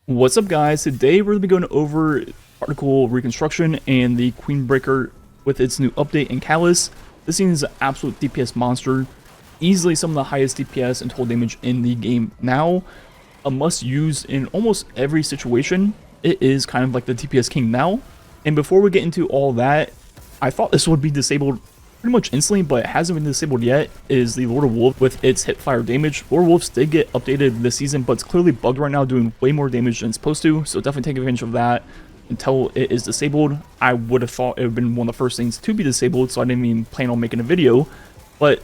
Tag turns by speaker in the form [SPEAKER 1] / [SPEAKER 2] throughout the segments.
[SPEAKER 1] What's up, guys? Today we're going to be going over Particle Reconstruction and the Queenbreaker with its new update and Callus. This thing is an absolute DPS monster, easily some of the highest DPS and total damage in the game now. A must use in almost every situation. It is kind of like the DPS king now. And before we get into all that, I thought this would be disabled pretty much instantly, but it hasn't been disabled yet, is the Lord of Wolf with its hip fire damage. Lord of Wolves did get updated this season, but it's clearly bugged right now, doing way more damage than it's supposed to, so definitely take advantage of that until it is disabled. I would have thought it would have been one of the first things to be disabled, so I didn't even plan on making a video, but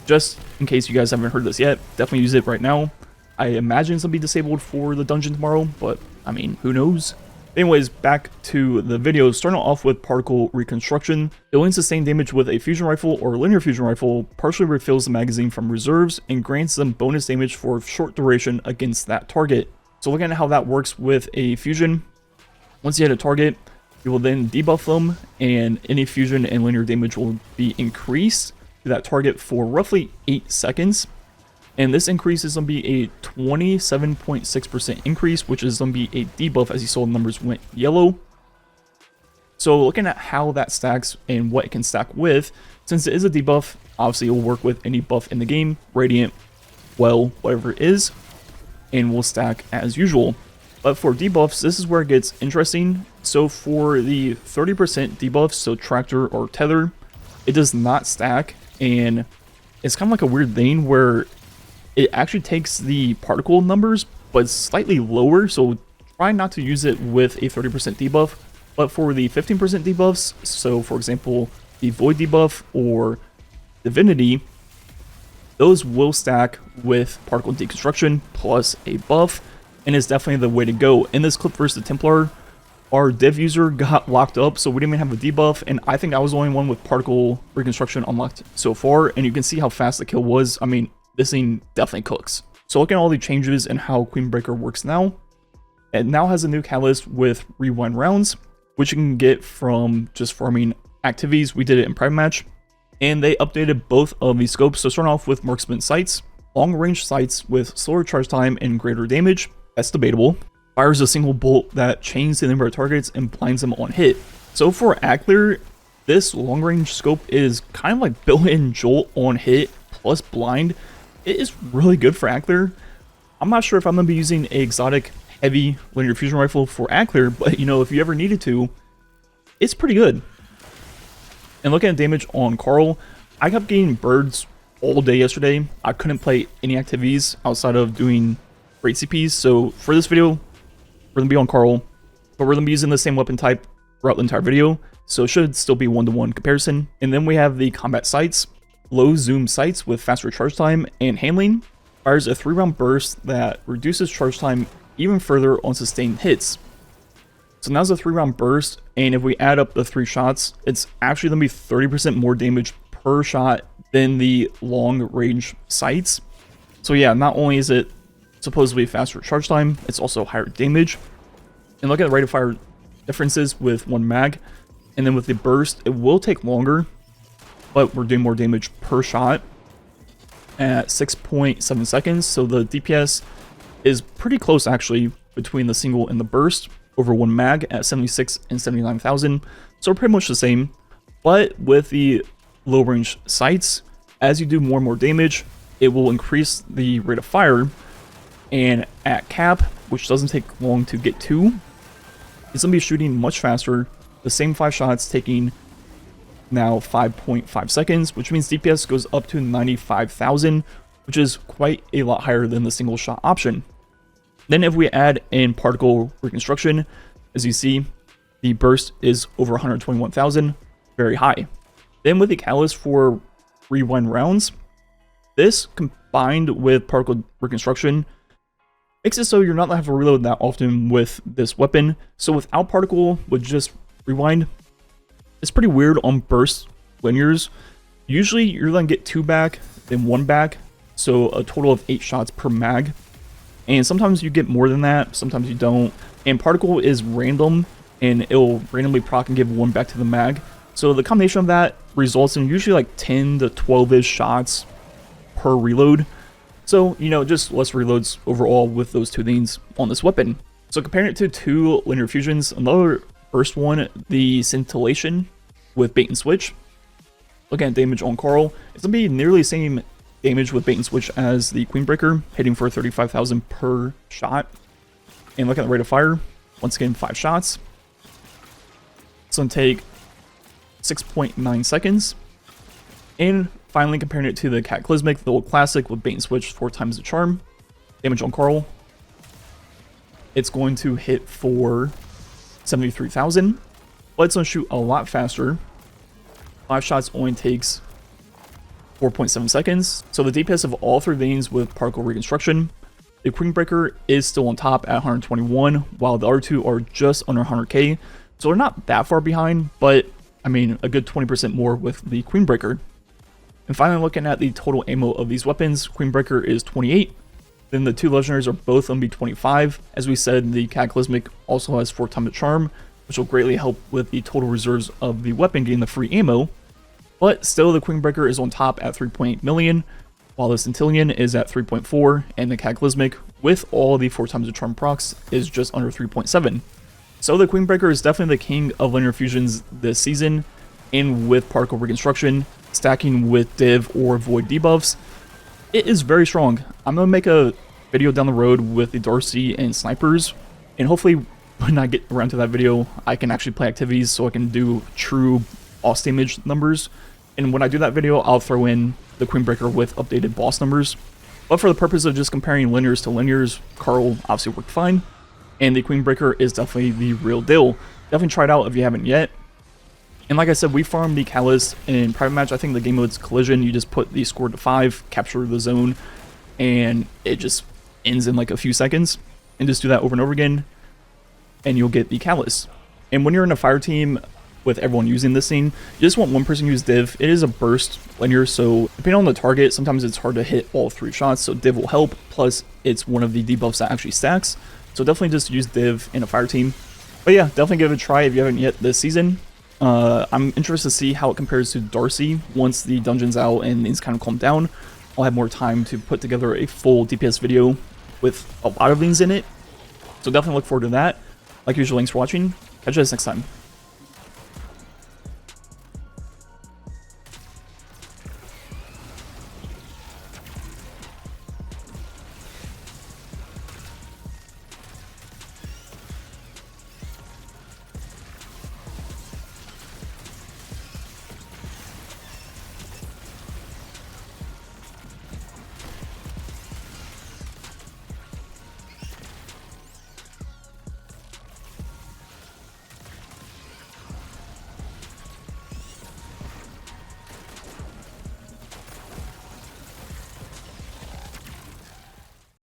[SPEAKER 1] just in case you guys haven't heard this yet, definitely use it right now. I imagine it's going to be disabled for the dungeon tomorrow, but I mean, who knows? Anyways, back to the video. Starting off with Particle Reconstruction. Dealing sustained damage with a fusion rifle or linear fusion rifle partially refills the magazine from reserves and grants them bonus damage for a short duration against that target. So looking at how that works with a fusion, once you hit a target, you will then debuff them, and any fusion and linear damage will be increased to that target for roughly 8 seconds. And this increase is going to be a 27.6% increase, which is going to be a debuff, as you saw the numbers went yellow. So looking at how that stacks and what it can stack with, since it is a debuff, obviously it will work with any buff in the game, Radiant, well, whatever it is, and will stack as usual. But for debuffs, this is where it gets interesting. So for the 30% debuffs, so Tractor or Tether, it does not stack, and it's kind of like a weird thing where it actually takes the particle numbers, but it's slightly lower, so try not to use it with a 30% debuff. But for the 15% debuffs, so for example, the Void debuff or Divinity, those will stack with Particle Deconstruction plus a buff, and is definitely the way to go. In this clip versus the Templar, our dev user got locked up, so we didn't even have a debuff, and I think I was the only one with Particle Reconstruction unlocked so far, and you can see how fast the kill was. I mean, this thing definitely cooks. So looking at all the changes and how Queenbreaker works now, it now has a new catalyst with rewind rounds, which you can get from just farming activities. We did it in private match, and they updated both of these scopes. So starting off with marksman sights, long range sights with slower charge time and greater damage. That's debatable. Fires a single bolt that chains the number of targets and blinds them on hit. So for Ackler, this long range scope is kind of like built-in jolt on hit plus blind. It is really good for Ackler. I'm not sure if I'm going to be using a exotic heavy linear fusion rifle for Ackler, but you know, if you ever needed to, it's pretty good. And looking at damage on Carl, I kept getting birds all day yesterday. I couldn't play any activities outside of doing great CPs. So for this video, we're going to be on Carl, but we're going to be using the same weapon type throughout the entire video. So it should still be 1-to-1 comparison. And then we have the combat sights. Low zoom sights with faster charge time and handling, fires a 3-round burst that reduces charge time even further on sustained hits. So now's a 3-round burst, and if we add up the 3 shots, it's actually going to be 30% more damage per shot than the long range sights. So yeah, not only is it supposedly faster charge time, it's also higher damage. And look at the rate of fire differences with one mag, and then with the burst, it will take longer, but we're doing more damage per shot at 6.7 seconds. So the DPS is pretty close actually between the single and the burst over one mag at 76 and 79,000. So we're pretty much the same, but with the low range sights, as you do more and more damage, it will increase the rate of fire. And at cap, which doesn't take long to get to, it's going to be shooting much faster. The same 5 shots taking now 5.5 seconds, which means DPS goes up to 95,000, which is quite a lot higher than the single shot option. Then if we add in Particle Reconstruction, as you see, the burst is over 121,000, very high. Then with the catalyst for rewind rounds, this combined with Particle Reconstruction makes it so you're not going to have to reload that often with this weapon. So without Particle, with just rewind, it's pretty weird on burst linears. Usually you're going to get 2 back, then 1 back, so a total of 8 shots per mag. And sometimes you get more than that, sometimes you don't. And Particle is random, and it'll randomly proc and give 1 back to the mag. So the combination of that results in usually like 10 to 12-ish shots per reload. So, you know, just less reloads overall with those 2 things on this weapon. So comparing it to two linear fusions, another first one, the scintillation with bait and switch. Looking at damage on Carl, it's going to be nearly the same damage with bait and switch as the Queenbreaker, hitting for 35,000 per shot. And look at the rate of fire, once again 5 shots. It's going to take 6.9 seconds. And finally comparing it to the Cataclysmic, the old classic with bait and switch 4 times the charm. Damage on Carl, it's going to hit for 73,000, but it's going to shoot a lot faster. 5 shots only takes 4.7 seconds. So the DPS of all 3 veins with particle reconstruction, the Queenbreaker is still on top at 121, while the other 2 are just under 100k. So they're not that far behind, but I mean a good 20% more with the Queenbreaker. And finally, looking at the total ammo of these weapons, Queenbreaker is 28. Then the 2 legendaries are both going to be 25. As we said, the Cataclysmic also has 4 times the charm, which will greatly help with the total reserves of the weapon getting the free ammo. But still, the Queenbreaker is on top at 3.8 million, while the Centillion is at 3.4, and the Cataclysmic, with all the 4 times the charm procs, is just under 3.7. So the Queenbreaker is definitely the king of linear fusions this season, and with particle reconstruction, stacking with div or void debuffs, it is very strong. I'm going to make a video down the road with the Darcy and snipers, and hopefully when I get around to that video, I can actually play activities so I can do true boss damage numbers. And when I do that video, I'll throw in the Queenbreaker with updated boss numbers. But for the purpose of just comparing linears to linears, Carl obviously worked fine, and the Queenbreaker is definitely the real deal. Definitely try it out if you haven't yet. And like I said, we farmed the Catalyst in private match. I think the game mode's Collision. You just put the score to 5, capture the zone, and it just ends in like a few seconds. And just do that over and over again, and you'll get the Catalyst. And when you're in a fire team with everyone using this thing, you just want one person to use div. It is a burst linear, so depending on the target, sometimes it's hard to hit all 3 shots, so div will help. Plus, it's one of the debuffs that actually stacks. So definitely just use div in a fire team. But yeah, definitely give it a try if you haven't yet this season. I'm interested to see how it compares to Darcy once the dungeon's out and things kind of calm down. I'll have more time to put together a full DPS video with a lot of things in it. So definitely look forward to that. Like usual, thanks for watching. Catch you guys next time.